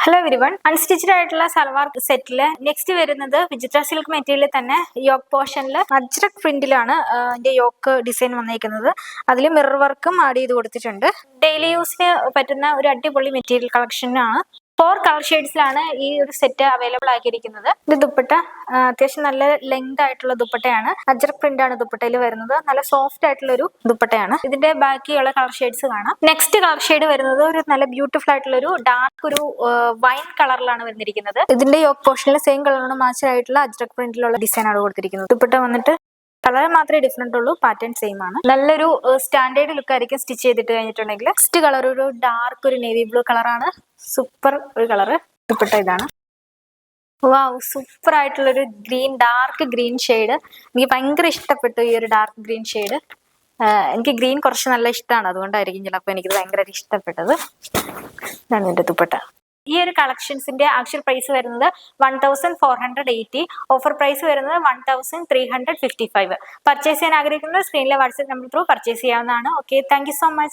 Hello everyone, unstitched ആയിട്ടുള്ള സൽവാർ സെറ്റില് next വരുന്നത് വിചിത്ര സിൽക്ക് മെറ്റീരിയലിൽ തന്നെ യോക്ക് പോർഷനിൽ അജ്രക് പ്രിന്റിലാണ് ഇതിന്റെ യോക്ക് ഡിസൈൻ വന്നിരിക്കുന്നത്. അതിൽ മിറർ വർക്കും ആഡ് ചെയ്ത് കൊടുത്തിട്ടുണ്ട്. ഡെയിലി യൂസിന് പറ്റുന്ന ഒരു അടിപൊളി മെറ്റീരിയൽ കളക്ഷനാണ്. 4 കളർ ഷെയ്ഡ്സിലാണ് ഈ ഒരു സെറ്റ് അവൈലബിൾ ആക്കിയിരിക്കുന്നത്. ഇത് ദുപ്പട്ട അത്യാവശ്യം നല്ല ലെങ്ത് ആയിട്ടുള്ള ദുപ്പട്ടയാണ്. അജ്രക് പ്രിന്റ് ആണ് ദുപ്പട്ടയിൽ വരുന്നത്. നല്ല സോഫ്റ്റ് ആയിട്ടുള്ള ഒരു ദുപ്പട്ടയാണ്. ഇതിന്റെ ബാക്കിയുള്ള കളർ ഷെയ്ഡ്സ് കാണാം. നെക്സ്റ്റ് കളർ ഷെയ്ഡ് വരുന്നത് ഒരു നല്ല ബ്യൂട്ടിഫുൾ ആയിട്ടുള്ള ഒരു ഡാർക്ക് ഒരു വൈൻ കളറിലാണ് വന്നിരിക്കുന്നത്. ഇതിന്റെ യോക്ക് പോർഷനിൽ സെയിം കളറിനോട് മാച്ച് ആയിട്ടുള്ള അജ്രക് പ്രിന്റിലുള്ള ഡിസൈൻ ആണ് കൊടുത്തിരിക്കുന്നത്. ദുപ്പട്ട വന്നിട്ട് കളർ മാത്രമേ ഡിഫറെന്റ് ഉള്ളൂ, പാറ്റേൺ സെയിം ആണ്. നല്ലൊരു സ്റ്റാൻഡേർഡ് ലുക്ക് ആയിരിക്കും സ്റ്റിച്ച് ചെയ്തിട്ട് കഴിഞ്ഞിട്ടുണ്ടെങ്കിൽ. നെക്സ്റ്റ് കളർ ഒരു ഡാർക്ക് ഒരു നേവി ബ്ലൂ കളറാണ്. സൂപ്പർ ഒരു കളറ്. ദുപ്പട്ട ഇതാണ്. വാവ്, സൂപ്പർ ആയിട്ടുള്ളൊരു ഗ്രീൻ, ഡാർക്ക് ഗ്രീൻ ഷെയ്ഡ്. എനിക്ക് ഭയങ്കര ഇഷ്ടപ്പെട്ടു ഈ ഒരു ഡാർക്ക് ഗ്രീൻ ഷെയ്ഡ്. എനിക്ക് ഗ്രീൻ കുറച്ച് നല്ല ഇഷ്ടമാണ്, അതുകൊണ്ടായിരിക്കും ചിലപ്പോൾ എനിക്കിത് ഭയങ്കര ഇഷ്ടപ്പെട്ടത്. ഇതാണ് എൻ്റെ ദുപ്പട്ട. ഈ ഒരു കളക്ഷൻസിന്റെ ആക്ച്വൽ പ്രൈസ് വരുന്നത് 1480. ഓഫർ പ്രൈസ് വരുന്നത് 1355. പർച്ചേസ് ചെയ്യാൻ ആഗ്രഹിക്കുന്നത് സ്ക്രീനിലെ വാട്സ്ആപ്പ് നമ്പർ ത്രൂ പർച്ചേസ് ചെയ്യാവുന്നതാണ്. Okay, thank you so much.